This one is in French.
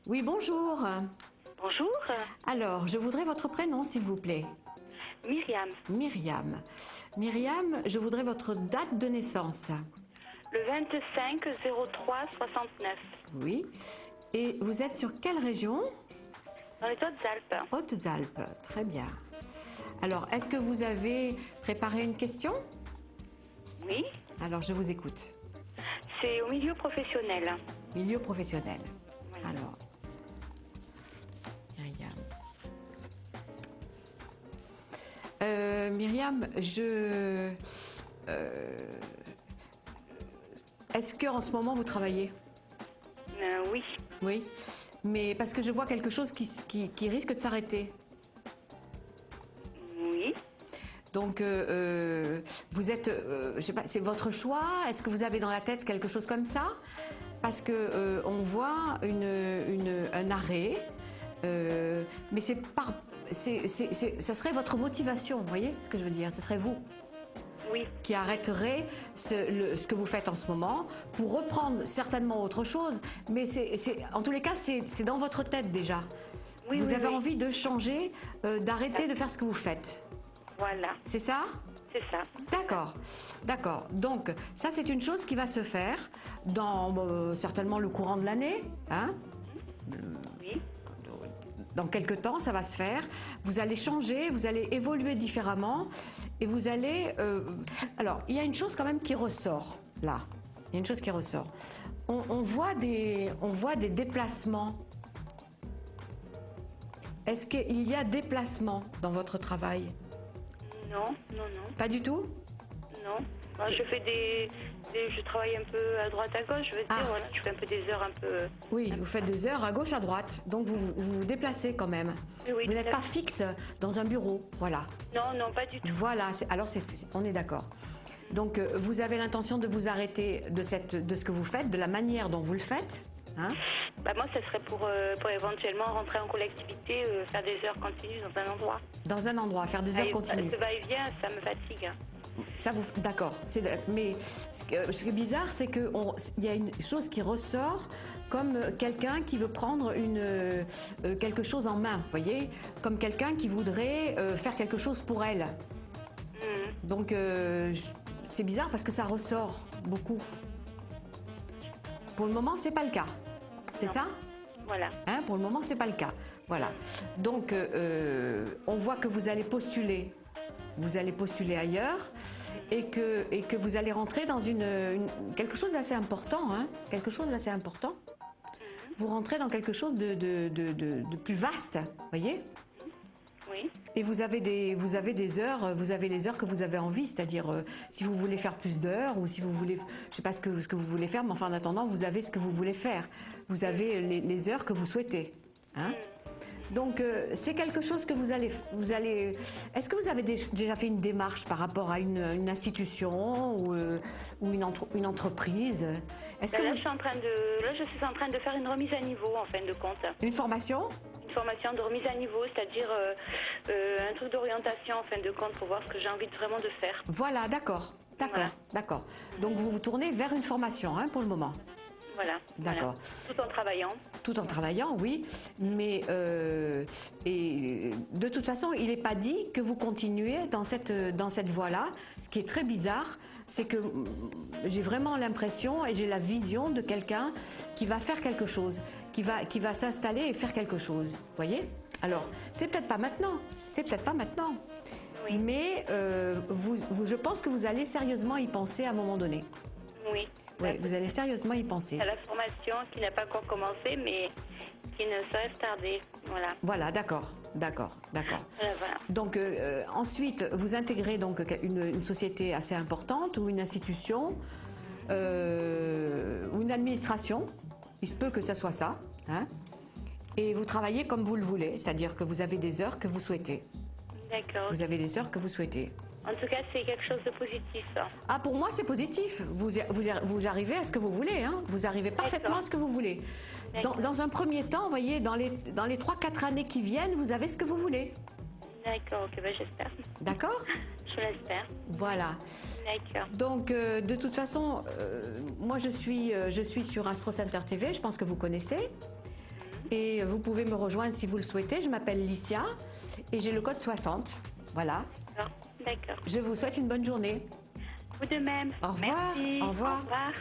Oui, bonjour. Bonjour, Alors, je voudrais votre prénom, s'il vous plaît. Myriam. Myriam. Myriam, je voudrais votre date de naissance. Le 25-03-69, Oui. Et vous êtes sur quelle région? dans les Hautes-Alpes. Hautes-Alpes. Très bien. Alors, est-ce que vous avez préparé une question? Oui, Alors, je vous écoute. c'est au milieu professionnel. Milieu professionnel. Alors, Myriam. Myriam, est-ce qu'en ce moment vous travaillez? Oui, Oui. Mais parce que je vois quelque chose qui risque de s'arrêter. oui. Donc, vous êtes, je sais pas, c'est votre choix? Est-ce que vous avez dans la tête quelque chose comme ça? Parce que on voit un arrêt, mais ça serait votre motivation, vous voyez ce que je veux dire? Ce serait vous Oui, qui arrêterez ce que vous faites en ce moment pour reprendre certainement autre chose. Mais en tous les cas, c'est dans votre tête déjà. oui, Vous oui, avez oui. envie de changer, d'arrêter de faire ce que vous faites. Voilà, C'est ça? c'est ça. D'accord, d'accord. Donc ça c'est une chose qui va se faire dans certainement le courant de l'année, hein? Oui, Dans quelques temps ça va se faire. Vous allez changer, vous allez évoluer différemment et vous allez. Alors il y a une chose quand même qui ressort là. Il y a une chose qui ressort. On voit des déplacements. Est-ce qu'il y a déplacement dans votre travail? non, non, non, Pas du tout? non. Moi, je fais je travaille un peu à droite à gauche, je veux Ah. dire, voilà. Je fais un peu des heures un peu... Oui, vous faites des heures à gauche, à droite, donc vous vous déplacez quand même. Oui, oui, Vous n'êtes tout à pas fixe dans un bureau, voilà. Non, non, pas du tout. Voilà, alors on est d'accord. Donc vous avez l'intention de vous arrêter de ce que vous faites, de la manière dont vous le faites, hein? Bah, moi, ça serait pour éventuellement rentrer en collectivité, faire des heures continues dans un endroit. Dans un endroit, faire des heures continues. Ce va-et-vient, ça me fatigue. Ça vous, d'accord. Mais ce qui est bizarre, c'est qu'il y a une chose qui ressort comme quelqu'un qui veut prendre quelque chose en main, vous voyez, comme quelqu'un qui voudrait faire quelque chose pour elle. Donc c'est bizarre parce que ça ressort beaucoup. Pour le moment, c'est pas le cas. C'est Non. ça? Voilà. Hein, pour le moment, c'est pas le cas. Voilà. Donc, on voit que vous allez postuler. Vous allez postuler ailleurs et que vous allez rentrer dans quelque chose d'assez important. Hein, quelque chose d'assez important. Vous rentrez dans quelque chose de plus vaste, voyez? Oui. Et vous avez des heures, vous avez les heures que vous avez envie, c'est-à-dire si vous voulez faire plus d'heures ou si vous voulez, je sais pas ce que vous voulez faire, mais enfin en attendant, vous avez ce que vous voulez faire. Vous avez les heures que vous souhaitez. Hein? Donc c'est quelque chose que vous allez. Est-ce que vous avez déjà fait une démarche par rapport à une institution ou une entreprise? Est-ce que Là, je suis en train de faire une remise à niveau en fin de compte. une formation? Une formation de remise à niveau, c'est-à-dire un truc d'orientation en fin de compte pour voir ce que j'ai envie vraiment de faire. Voilà, d'accord, Voilà. d'accord. Donc vous vous tournez vers une formation, hein, pour le moment. Voilà. D'accord. Voilà. Tout en travaillant. Tout en travaillant, oui, mais et de toute façon, il n'est pas dit que vous continuez dans cette voie-là. Ce qui est très bizarre, c'est que j'ai vraiment l'impression et j'ai la vision de quelqu'un qui va faire quelque chose, qui va s'installer et faire quelque chose. Vous voyez? Alors, c'est peut-être pas maintenant, Oui. mais je pense que vous allez sérieusement y penser à un moment donné. Oui. Oui, vous allez sérieusement y penser. À la formation qui n'a pas encore commencé, mais qui ne saurait tarder. Voilà. Voilà, d'accord. Voilà. Donc ensuite, vous intégrez donc une société assez importante ou une institution ou une administration. Il se peut que ça soit ça. Hein, et vous travaillez comme vous le voulez, c'est-à-dire que vous avez des heures que vous souhaitez. D'accord. Vous avez des heures que vous souhaitez. En tout cas, c'est quelque chose de positif. Ah, pour moi, c'est positif. Vous arrivez à ce que vous voulez. Hein. Vous arrivez parfaitement à ce que vous voulez. Dans un premier temps, vous voyez, dans les 3-4 années qui viennent, vous avez ce que vous voulez. D'accord, ok, ben j'espère. D'accord? Je l'espère. Voilà. D'accord. Donc, de toute façon, moi, je suis sur Astro Center TV, je pense que vous connaissez. Et vous pouvez me rejoindre si vous le souhaitez. Je m'appelle Licia et j'ai le code 60. Voilà. D'accord. Je vous souhaite une bonne journée. Vous de même. Au revoir. Merci. Au revoir. Au revoir.